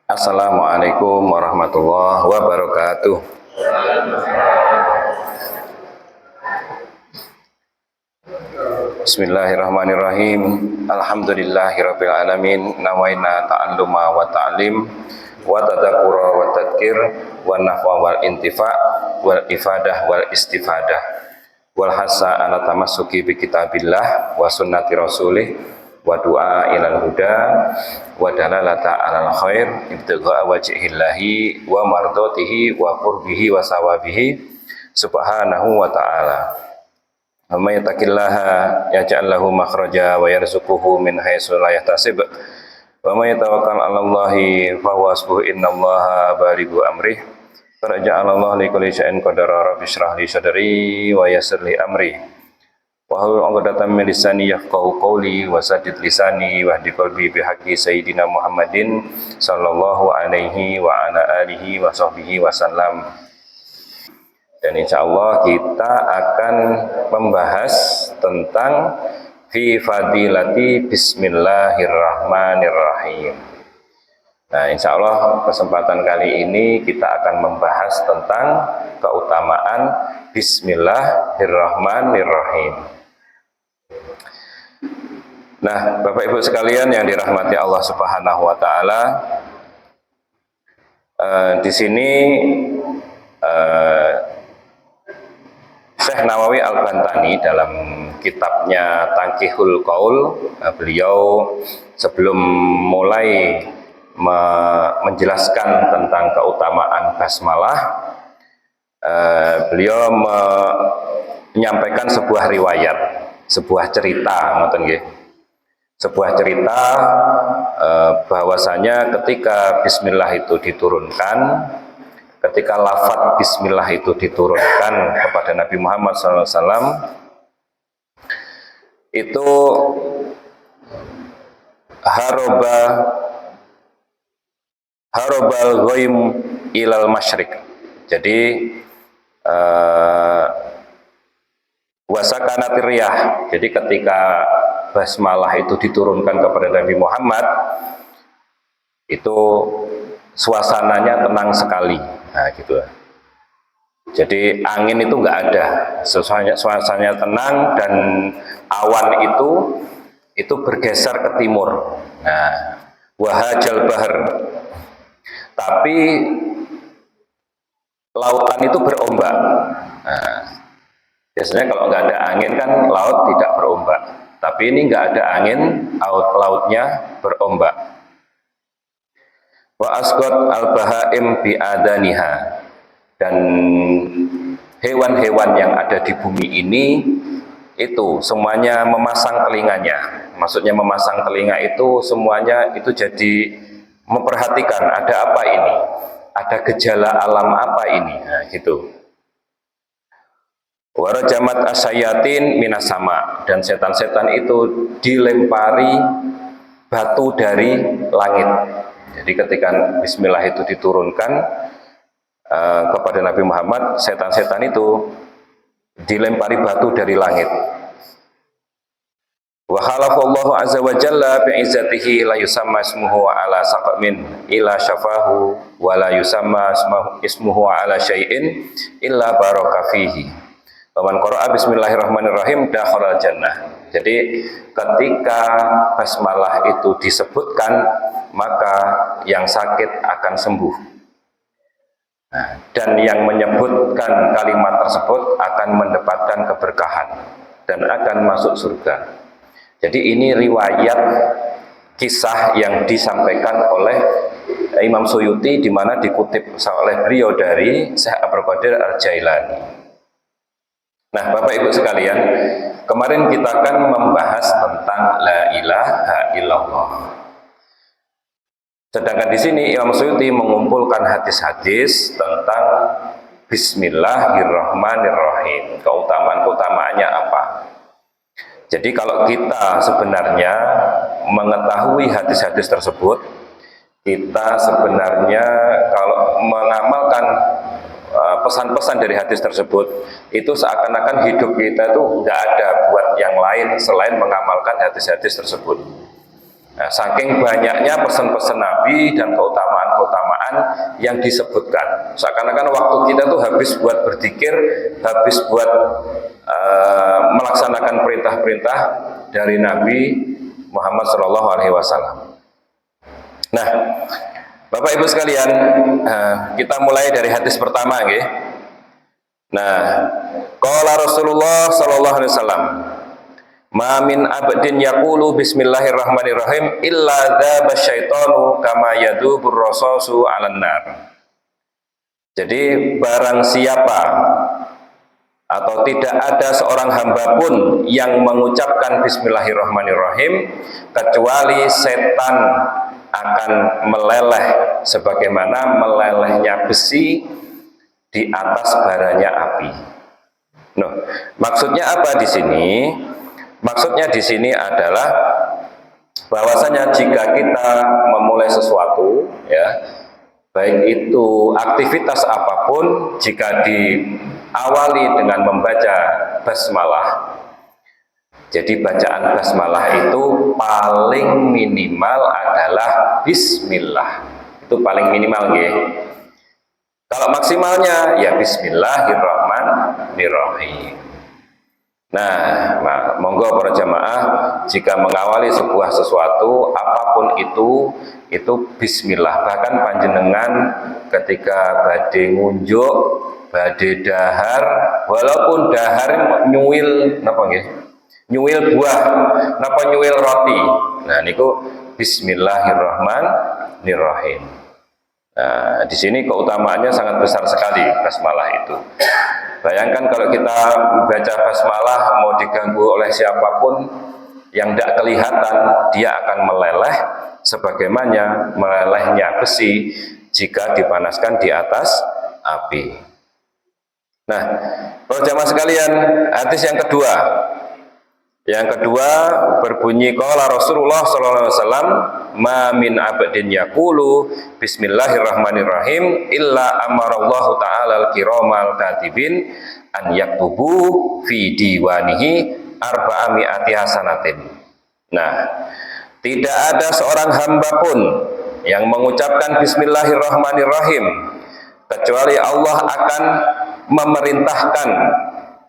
Assalamualaikum warahmatullahi wabarakatuh. Bismillahirrahmanirrahim. Alhamdulillahirabbil alamin. Nawaina ta'alluma wa ta'lim wa tadzakkura wa tadhkir wa naf'a wal intifa' wal ifadah wal istifadah wal hasa ala tamassuki bi kitabillah wa sunnati rasulih wa du'a ilal huda wa dalalata alal khair ibtigha'a wajhillahi wa mardatihi wa qurbihi wa sawabihi subhanahu wa ta'ala. Wa may yattaqillaha yaj'al lahu makhraja wa yarzuquhu min haitsu la yahtasib wa may yatawakkal 'alallahi fa huwa hasbuh innallaha balighu amrih qad ja'alallahu likulli syai'in qadara. Rabbi shrah li sadri wa yassir li amri wahlul 'uqdatam min lisani yafqahu qawli wa saddid lisani wahdi qalbi bihaqqi sayyidina Muhammadin sallallahu alaihi wa ala alihi wa sahbihi wasallam. Dan insyaallah kita akan membahas tentang fi fadilati bismillahirrahmanirrahim. Nah, insyaallah kesempatan kali ini kita akan membahas tentang keutamaan bismillahirrahmanirrahim. Nah, Bapak Ibu sekalian yang dirahmati Allah Subhanahu wa taala, di sini Syekh Nawawi Al-Bantani dalam kitabnya Tanqihul Qaul, beliau sebelum mulai menjelaskan tentang keutamaan basmalah, beliau menyampaikan sebuah riwayat, sebuah cerita, ngoten nggih. Sebuah cerita bahwasanya ketika bismillah itu diturunkan, ketika lafaz bismillah itu diturunkan kepada Nabi Muhammad SAW, itu harobal ghaim ilal masyrik. Jadi wasakanatir riyah. Jadi ketika basmalah itu diturunkan kepada Nabi Muhammad, itu suasananya tenang sekali. Nah, gitu. Jadi angin itu enggak ada, suasananya tenang, dan awan itu bergeser ke timur. Nah, wahajal bahar. Tapi lautan itu berombak. Nah, biasanya kalau nggak ada angin kan laut tidak berombak. Tapi ini nggak ada angin, lautnya berombak. Wa asqat al-bahaim bi adaniha, dan hewan-hewan yang ada di bumi ini itu semuanya memasang telinganya. Maksudnya memasang telinga itu semuanya itu jadi memperhatikan ada apa ini, ada gejala alam apa ini, nah, gitu. Warajamat asyayatin minas sama, dan setan-setan itu dilempari batu dari langit. Jadi ketika bismillah itu diturunkan kepada Nabi Muhammad, setan-setan itu dilempari batu dari langit. Wa khalaqallahu azza wa jalla bi izzatihi la yusamma ismuhu ala saqamin illa syafahu wa la yusamma ismuhu ala syai'in illa baraka fihi. Waman qara'a bismillahirrahmanirrahim dakhala jannah. Jadi ketika basmalah itu disebutkan, maka yang sakit akan sembuh. Nah, dan yang menyebutkan kalimat tersebut akan mendapatkan keberkahan dan akan masuk surga. Jadi ini riwayat kisah yang disampaikan oleh Imam Suyuti, di mana dikutip oleh beliau dari Syekh Abdul Qadir Al-Jailani. Nah, Bapak Ibu sekalian, kemarin kita akan membahas tentang la ilaha illallah. Sedangkan di sini Imam Suyuti mengumpulkan hadis-hadis tentang bismillahirrahmanirrahim. Keutamaan-keutamaannya apa? Jadi kalau kita sebenarnya mengetahui hadis-hadis tersebut, kita sebenarnya kalau mengamalkan pesan-pesan dari hadis tersebut, itu seakan-akan hidup kita itu nggak ada buat yang lain selain mengamalkan hadis-hadis tersebut. Nah, saking banyaknya pesan-pesan Nabi dan keutamaan keutamaan yang disebutkan. Seakan-akan waktu kita tuh habis buat berzikir, habis buat melaksanakan perintah-perintah dari Nabi Muhammad Shallallahu Alaihi Wasallam. Nah, Bapak Ibu sekalian, kita mulai dari hadis pertama, nggih. Nah, qala Rasulullah Shallallahu Alaihi Wasallam, ma min abdin yaqulu bismillahirrahmanirrahim illa dzaba syaitanu kama yadubur rasasu 'alan nar. Jadi barang siapa atau tidak ada seorang hamba pun yang mengucapkan bismillahirrahmanirrahim kecuali setan akan meleleh sebagaimana melelehnya besi di atas baranya api. Nah, maksudnya apa di sini? Maksudnya di sini adalah bahwasanya jika kita memulai sesuatu, ya, baik itu aktivitas apapun, jika diawali dengan membaca basmalah, jadi bacaan basmalah itu paling minimal adalah bismillah. Itu paling minimal, nggih. Kalau maksimalnya ya bismillahirrahmanirrahim. Nah, monggo para jamaah, jika mengawali sebuah sesuatu apapun itu bismillah. Bahkan panjenengan ketika badhe ngunjuk, badhe dahar, walaupun dahar nyuwil napa nggih? Nyuwil buah, napa nyuwil roti. Nah, niku bismillahirrahmanirrahim. Nah, di sini keutamaannya sangat besar sekali basmalah itu. Bayangkan kalau kita baca basmalah mau diganggu oleh siapapun yang tidak kelihatan, dia akan meleleh sebagaimana melelehnya besi jika dipanaskan di atas api. Nah, para jamaah sekalian, hadis yang kedua. Yang kedua berbunyi qala Rasulullah sallallahu alaihi wasallam, ma min abdin yaqulu bismillahirrahmanirrahim illa amarallahu ta'ala al-kiramal katibin an yaktubu fi diwanihi arba'ami'ati hasanatin. Nah, tidak ada seorang hamba pun yang mengucapkan bismillahirrahmanirrahim kecuali Allah akan memerintahkan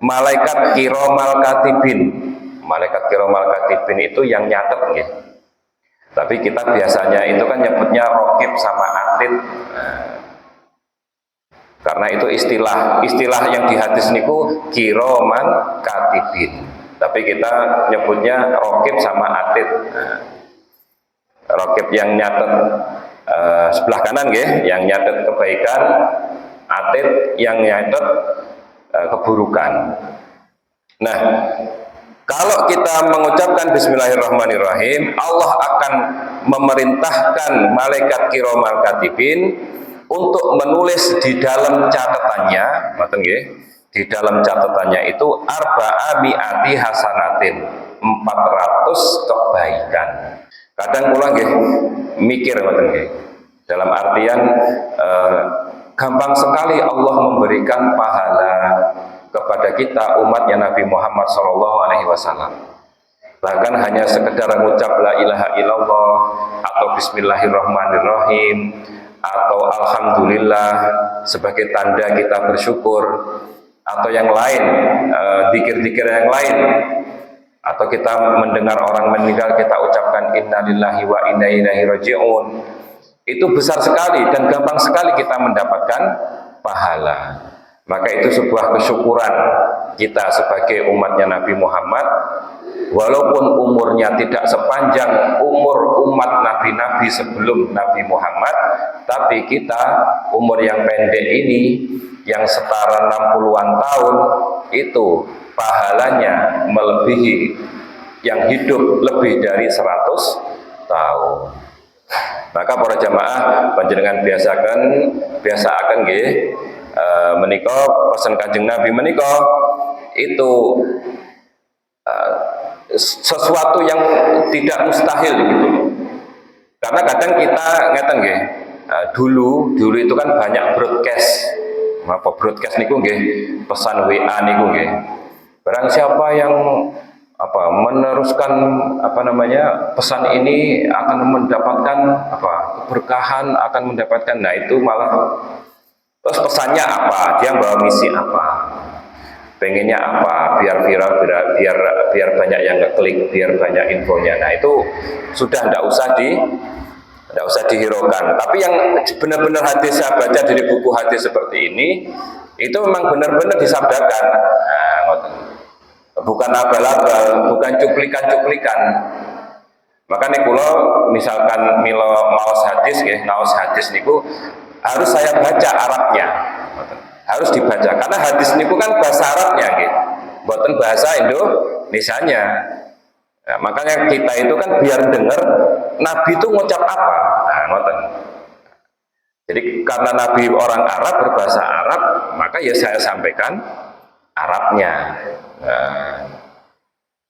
malaikat kiramal katibin. Malaikat kiramal katibin itu yang nyatet, nggih. Tapi kita biasanya itu kan nyebutnya rokib sama atid. Karena itu istilah yang di hadis niku kiraman katibin. Tapi kita nyebutnya rokib sama atid. Rokib yang nyatet sebelah kanan, nggih, yang nyatet kebaikan, atid yang nyatet keburukan. Nah, kalau kita mengucapkan bismillahirrahmanirrahim, Allah akan memerintahkan malaikat kiramal katibin untuk menulis di dalam catatannya, di dalam catatannya itu arba'ami'ati hasanatin, 400 kebaikan. Kadang pula nggih mikir dalam artian gampang sekali Allah memberikan pahala kepada kita umatnya Nabi Muhammad Shallallahu Alaihi Wasallam. Bahkan hanya sekedar mengucap la ilaha illallah atau bismillahirrahmanirrahim atau alhamdulillah sebagai tanda kita bersyukur, atau yang lain, zikir-zikir yang lain, atau kita mendengar orang meninggal kita ucapkan innalillahi wa inna ilaihi raji'un, itu besar sekali dan gampang sekali kita mendapatkan pahala. Maka itu sebuah kesyukuran kita sebagai umatnya Nabi Muhammad, walaupun umurnya tidak sepanjang umur umat nabi-nabi sebelum Nabi Muhammad, tapi kita umur yang pendek ini, yang setara 60-an tahun, itu pahalanya melebihi yang hidup lebih dari 100 tahun. Maka para jamaah panjenengan biasakan nggih menika pesan Kanjeng Nabi menika itu sesuatu yang tidak mustahil gitu. Karena kadang kita ngeten nggih, dulu itu kan banyak broadcast. Apa broadcast niku nggih, pesan WA niku nggih. Barang siapa yang meneruskan pesan ini akan mendapatkan keberkahan, akan mendapatkan, nah itu malah terus pesannya apa, dia bawa misi apa, pengennya apa, biar viral, biar banyak yang ngeklik, biar banyak infonya. Nah itu sudah tidak usah dihiraukan. Tapi yang benar-benar hadis saya baca dari buku hadis seperti ini, itu memang benar-benar disabdakan. Bukan abal-abal, bukan cuplikan-cuplikan. Makanya kalau misalkan milo maos hadis, naos hadis niku harus saya baca Arabnya, harus dibaca. Karena hadis niku kan bahasa Arabnya, bukan bahasa Indonesianya. Nah, makanya kita itu kan biar dengar Nabi itu ngucap apa. Nah, ngoten. Jadi karena Nabi orang Arab, berbahasa Arab, maka ya saya sampaikan Arabnya. Nah,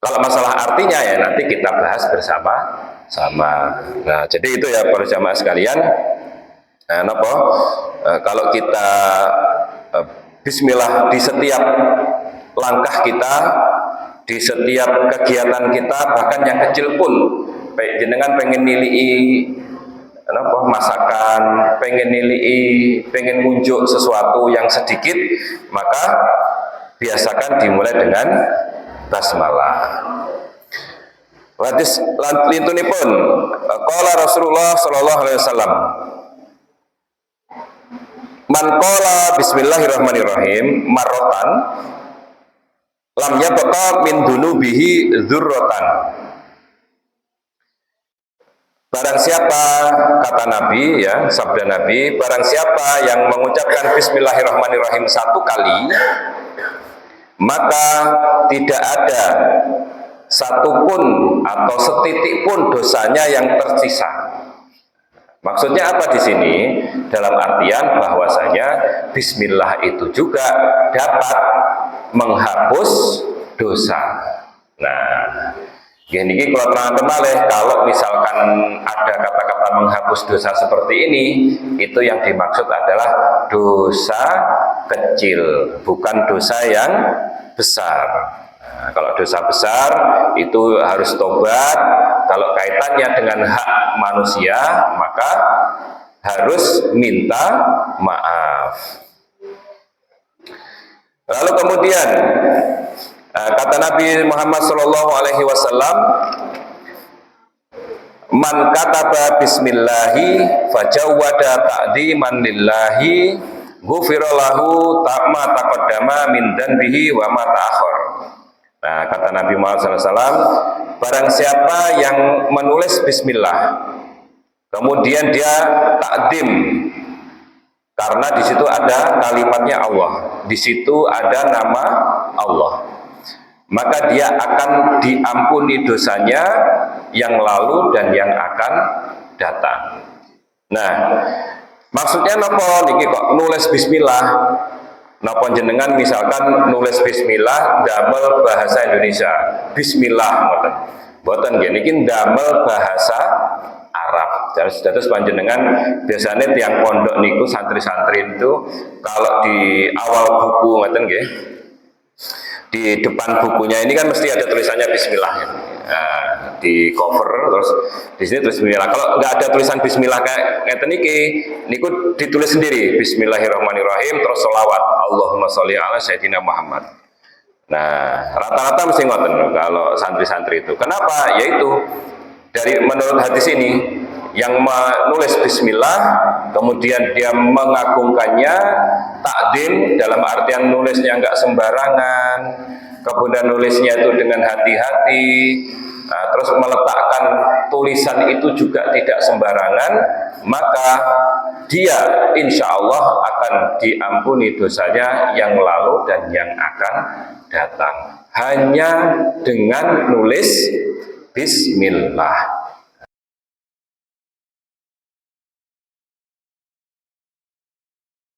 kalau masalah artinya ya nanti kita bahas bersama-sama. Nah, jadi itu ya para jamaah sekalian. Kalau kita bismillah di setiap langkah kita, di setiap kegiatan kita, bahkan yang kecil pun, jenengan pengen nilai masakan, pengen ngunjuk sesuatu yang sedikit, maka biasakan dimulai dengan basmalah. Hadis lantunipun qala Rasulullah sallallahu alaihi wasallam, man qala bismillahirrahmanirrahim marratan lam yabqa min dunubihi dzurratan. Barang siapa, kata Nabi ya, sabda Nabi, barang siapa yang mengucapkan bismillahirrahmanirrahim satu kali, maka tidak ada satupun atau setitik pun dosanya yang tersisa. Maksudnya apa di sini? Dalam artian bahwasanya bismillah itu juga dapat menghapus dosa. Nah, ini kalau terang malih, kalau misalkan ada kata-kata menghapus dosa seperti ini, itu yang dimaksud adalah dosa kecil, bukan dosa yang besar. Nah, kalau dosa besar itu harus tobat. Kalau kaitannya dengan hak manusia, maka harus minta maaf. Lalu kemudian kata Nabi Muhammad SAW, man kataba bismillahi fajawwada ta'diman lillahi ghufira lahu ma taqaddama min danbihi wa ma ta'akhir. Nah, kata Nabi Muhammad SAW, barang siapa yang menulis bismillah, kemudian dia takdim, karena di situ ada kalimatnya Allah, di situ ada nama Allah, maka dia akan diampuni dosanya yang lalu dan yang akan datang. Nah, maksudnya napa niki kok nulis bismillah? Napa jenengan misalkan nulis bismillah damel bahasa Indonesia, bismillah ngoten. Mboten nggih niki damel bahasa Arab. Terus panjenengan biasanya tiang pondok niku santri-santri itu kalau di awal buku ngoten nggih, di depan bukunya ini kan mesti ada tulisannya bismillah. Nah, di cover terus di sini tulis bismillah. Kalau nggak ada tulisan bismillah kayak ngeten niki, niku ditulis sendiri bismillahirrahmanirrahim terus sholawat Allahumma sholli ala sayyidina Muhammad. Nah, rata-rata mesti ngoten kalau santri-santri itu. Kenapa? Yaitu dari menurut hadis ini, yang menulis bismillah kemudian dia mengagungkannya, takdim dalam artian nulisnya nggak sembarangan, kemudian nulisnya itu dengan hati-hati, nah, terus meletakkan tulisan itu juga tidak sembarangan, maka dia insya Allah akan diampuni dosanya yang lalu dan yang akan datang hanya dengan nulis bismillah.